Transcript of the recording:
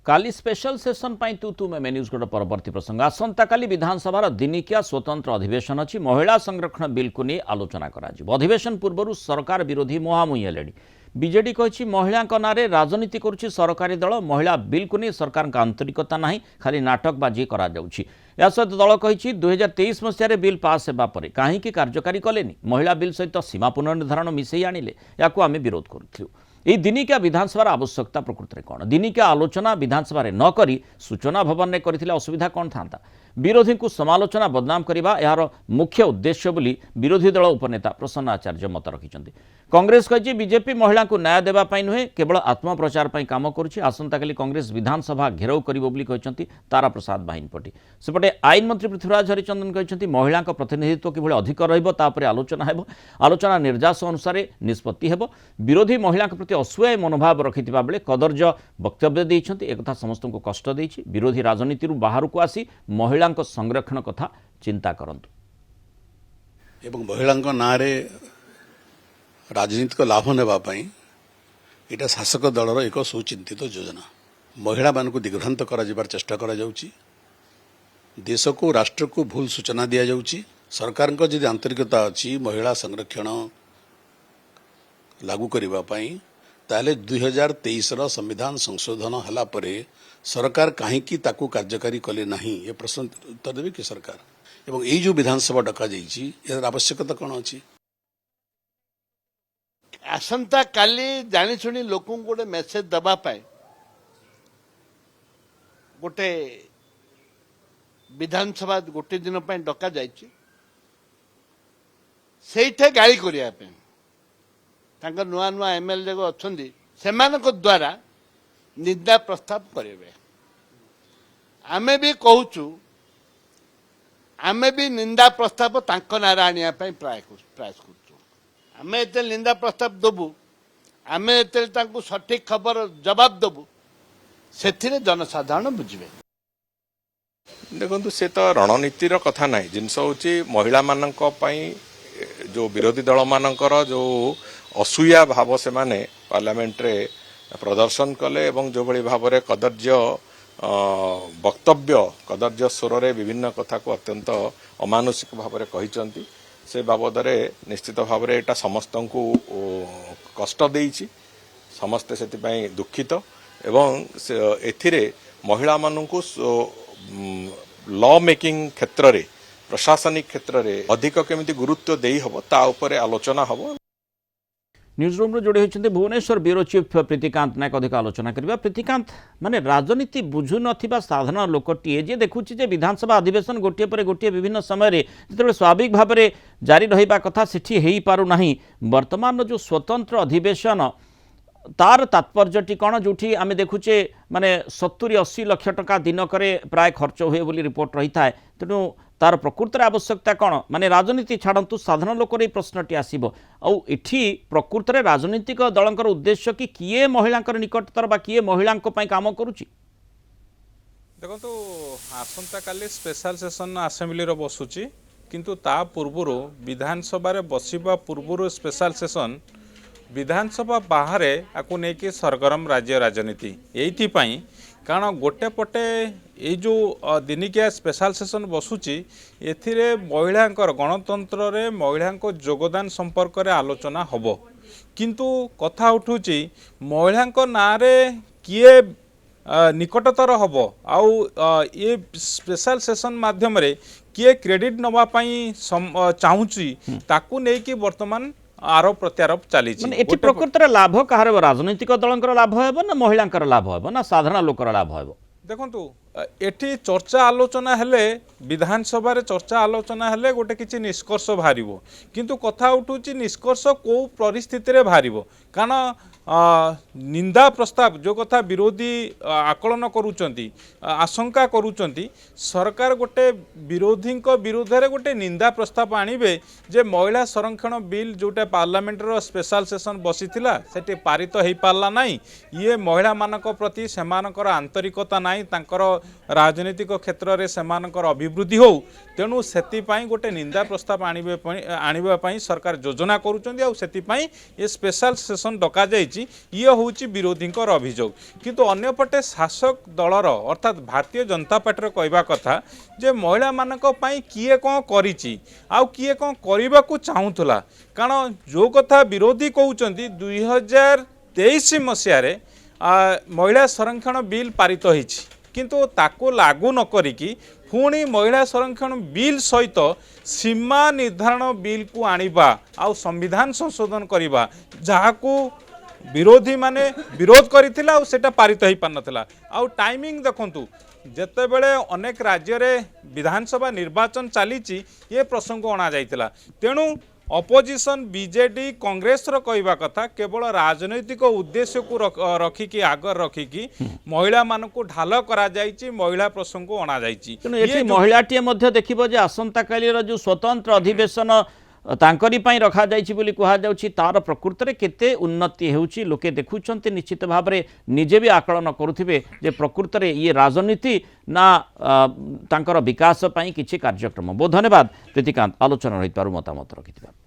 काली special session पाई तू तू मे news गोटे परवर्ती प्रसंग आसंता काली विधानसभा दिनिकिया स्वतंत्र अधिवेशन अच्छी महिला संरक्षण बिल को नहीं आलोचना करा अधिवेशन पूर्व सरकार विरोधी मुहांमुही हेले बीजेडी कही महिला नारे राजनीति करुच्ची सरकारी दल महिला बिल को नहीं सरकार आंतरिकता ना खाली नाटकबाजी करा सहित दल कही 2023 मसीह बिल पास होगापर कहीं कार्यकारी कले महिला बिल सहित सीमा पुनर्निर्धारण मिसई आनिले या आम विरोध करूँ यह दिनिकिया विधानसभा आवश्यकता प्रकृति में कौन दिनिकिया आलोचना विधानसभा न करी सूचना भवन में करथिले असुविधा कौन था विरोधी को समालोचना बदनाम करने यार मुख्य उद्देश्य बोली विरोधी दल उपनेता प्रसन्न आचार्य मत रखिंट कांग्रेस कही बीजेपी महिला को न्याय देवाई नुहे केवल आत्मप्रचार काम करुच्ची आसंता काली कांग्रेस विधानसभा घेराव कर तारा प्रसाद बाहिनपटी सेपटे आईन मंत्री पृथ्वीराज हरिचंदन कहते महिला प्रतिनिधित्व किभली अधिक रही आलोचना है आलोचना निर्यास अनुसार निष्पत्ति हेब विरोधी महिला प्रति असुआय मनोभाव रखि बेले कदर्ज वक्तव्य देइछन्ति एकथा समस्त को कष्ट देइछि विरोधी राजनीति बाहर को आसी महिला संरक्षण कथा चिंता करंतु एवं महिला नारे राजनीतिक लाभ नेबाई यहाँ शासक दलर एक सुचिंतित योजना महिला मान दिग्भ्रांत कर चेष्टा करा जाउछि देश को राष्ट्र को भूल सूचना दि जाउछि सरकार जदि आंतरिकता अच्छी महिला संरक्षण लागू करने ताले 2023 संविधान संशोधन हला परे सरकार कहीं कार्यकारी कले नहीं ये प्रश्न उत्तर देवे कि सरकार एवं यही जो विधानसभा डका जाइए यार आवश्यकता कौन अच्छी आसंता काली जानी शुणी लोक गोटे मेसेज दबापाई गोटे विधानसभा गोटे दिन डका जाइए से गाड़ी करने नुआ नुआ एमएलए जो अच्छा से द्वारा निंदा प्रस्ताव करेंगे आमे भी कहूँ आमे भी निंदा प्रस्ताव तांको नारे आने प्रयास करें एत निंदा प्रस्ताव दबु आम एत सठिक खबर जवाब दबु से जनसाधारण बुझे देखो से तो रणनीतिर कथा ना जिनस हूँ महिला मानक जो विरोधी दल मानकर जो असूया भाव से माने पार्लियामेंट रे प्रदर्शन कले एवं जो भली भाव में कदर्य वक्तव्य कदर्य स्वर रे विभिन्न कथा को अत्यंत अमानुषिक भाव में कही से बाबद निश्चित भाव में यहाँ समस्त को कष्ट देइछि समस्ते से दुखित एवं एथिरे महिला मानू लॉ मेकिंग क्षेत्र रे प्रशासनिक क्षेत्र रे अधिक केमिति गुरुत्व देई हबो ता उपरे आलोचना हबो न्यूज रूम जोड़े होती भुवनेश्वर ब्यूरो चीफ प्रीतिकांत नायक अधिक आलोचना करवा प्रीतिकांत माने राजनीति बुझु नथिबा साधारण लोकटीए जे देखुछि जे विधानसभा अधिवेशन गोटे पर गोटे विभिन्न समय जो स्वाभाविक भाव में जारी रहिबा कथा सेठी हेई पारु नाही वर्तमान जो स्वतंत्र अधिवेशन तार तात्पर्यटी कौन जो आम देखुचे माने 70-80 लाख टका दिनक प्राय खर्च हुए बोली रिपोर्ट रही था तेणु तार प्रकृत आवश्यकता कौन माने राजनीति छाड़ू साधारण लोक प्रश्नटी आसब आठी प्रकृत राजनीतिक दलकर उद्देश्य कि किए महिला निकटतर बा किए महिला काम करुच्ची देखो आसंता काली स्पेशल सेशन आसेम्बली बसुची किंतु ता पूर्व विधानसभा बसवा पूर्व स्पेशल सेशन विधानसभा बाहर आपको लेकिन सरगरम राज्य राजनीति यही कारण गोटे पटे ये जो दिनिकिया स्पेशल सेशन बसुची एथिरे महिला गणतंत्र रे महिला योगदान संपर्क रे आलोचना हबो किंतु कथा उठुची महिला नारे किए निकटतर हबो आउ ये स्पेशल सेशन माध्यम रे किए क्रेडिट नवा चाहूची ताकू नेकी वर्तमान आरोप प्रत्यारोप चली प्रकृत लाभ कहार राजनीतिक दल लाभ हे ना महिला लाभ हे ना साधारण लोकर लाभ हे देखु एटी चर्चा आलोचना हेले विधानसभा चर्चा आलोचना हेले गोटे किसी निष्कर्ष बाहर किंतु कथा उठूची निष्कर्ष को परिस्थिति बाहर कारण निंदा प्रस्ताव जो कथा विरोधी आकलन करुचंती आशंका करुचंती सरकार गोटे विरोधी विरुद्ध रे गोटे निंदा प्रस्ताव आनिबे जे महिला संरक्षण बिल जोटा पार्लियामेंट रो स्पेशल सेशन बसीथिला सेठी पारित हेई पारला नाही ये महिला मानक प्रति सेमानकर आंतरिकता नाही तांकर राजनीतिक क्षेत्र रे सेमानकर अभिवृद्धि हो तेणु सेतिपाई गोटे निंदा प्रस्ताव आनिबा सरकार योजना करुचंती आ सेतिपाई ये स्पेशल सेशन डका जाई କରାଯାଇଛି ଇଏ ହେଉଛି ବିରୋଧୀଙ୍କର ଅଭିଯୋଗ କିନ୍ତୁ ଅନ୍ୟପଟେ ଶାସକ ଦଳର ଅର୍ଥାତ୍ ଭାରତୀୟ ଜନତା ପାର୍ଟିର କହିବା କଥା ଯେ ମହିଳାମାନଙ୍କ ପାଇଁ କିଏ କ'ଣ କରିଛି ଆଉ କିଏ କ'ଣ କରିବାକୁ ଚାହୁଁଥିଲା କାରଣ ଯେଉଁ କଥା ବିରୋଧୀ କହୁଛନ୍ତି 2023 ମସିହାରେ ମହିଳା ସଂରକ୍ଷଣ ବିଲ୍ ପାରିତ ହୋଇଛି କିନ୍ତୁ ତାକୁ ଲାଗୁ ନ କରିକି ପୁଣି ମହିଳା ସଂରକ୍ଷଣ ବିଲ୍ ସହିତ ସୀମା ନିର୍ଦ୍ଧାରଣ ବିଲ୍କୁ ଆଣିବା ଆଉ ସମ୍ବିଧାନ ସଂଶୋଧନ କରିବା ଯାହାକୁ ବିରୋଧୀ ମାନେ ବିରୋଧ କରିଥିଲେ ଆଉ ସେଟା ପାରିତ ହୋଇପାରିନଥିଲା ଆଉ ଟାଇମିଂ ଦେଖନ୍ତୁ ଯେତେବେଳେ ଅନେକ ରାଜ୍ୟରେ ବିଧାନସଭା ନିର୍ବାଚନ ଚାଲିଛି ଏ ପ୍ରସଙ୍ଗ ଅଣାଯାଇଥିଲା ତେଣୁ ଅପୋଜିସନ୍ ବିଜେଡି କଂଗ୍ରେସର କହିବା କଥା କେବଳ ରାଜନୈତିକ ଉଦ୍ଦେଶ୍ୟକୁ ରଖିକି ଆଗରେ ରଖିକି ମହିଳାମାନଙ୍କୁ ଢାଲ କରାଯାଇଛି ମହିଳା ପ୍ରସଙ୍ଗ ଅଣାଯାଇଛି ତେଣୁ ଏଠି ମହିଳାଟିଏ ମଧ୍ୟ ଦେଖିବ ଯେ ଆସନ୍ତାକାଲିର ଯେଉଁ ସ୍ୱତନ୍ତ୍ର ଅଧିବେଶନ ତାଙ୍କରି ପାଇଁ ରଖାଯାଇଛି ବୋଲି କୁହାଯାଉଛି ତାର ପ୍ରକୃତରେ କେତେ ଉନ୍ନତି ହେଉଛି ଲୋକେ ଦେଖୁଛନ୍ତି ନିଶ୍ଚିତ ଭାବରେ ନିଜେ ବି ଆକଳନ କରୁଥିବେ ଯେ ପ୍ରକୃତରେ ଇଏ ରାଜନୀତି ନା ତାଙ୍କର ବିକାଶ ପାଇଁ କିଛି କାର୍ଯ୍ୟକ୍ରମ ବହୁତ ଧନ୍ୟବାଦ ପ୍ରୀତିକାନ୍ତ ଆଲୋଚନା ରହିଥିବାରୁ ମତାମତ ରଖିଥିବା